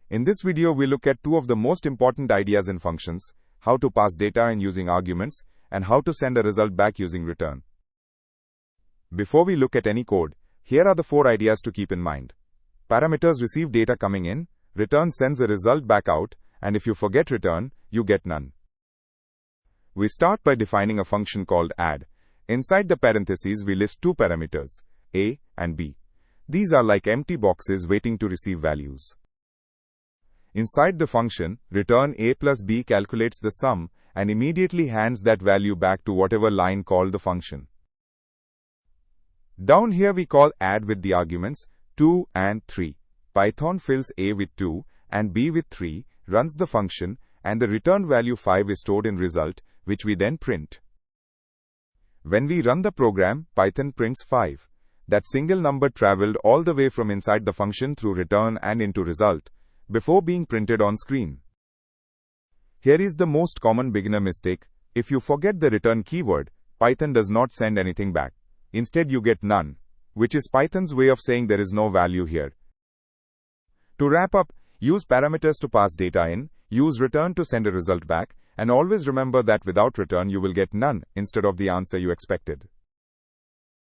In this video, we look at two of the most important ideas in functions: how to pass data in using arguments, and how to send a result back using return. Before we look at any code, here are the 4 ideas to keep in mind. Parameters receive data coming in, return sends a result back out, and if you forget return, you get none. We start by defining a function called add. Inside the parentheses, we list 2 parameters, a and b. These are like empty boxes waiting to receive values. Inside the function, return a plus b calculates the sum and immediately hands that value back to whatever line called the function. Down here we call add with the arguments 2 and 3. Python fills a with 2 and b with 3, runs the function, and the return value 5 is stored in result, which we then print. When we run the program, Python prints 5. That single number traveled all the way from inside the function through return and into result, before being printed on screen. Here is the most common beginner mistake. If you forget the return keyword, Python does not send anything back. Instead, you get none, which is Python's way of saying there is no value here. To wrap up, use parameters to pass data in, use return to send a result back, and always remember that without return you will get none instead of the answer you expected.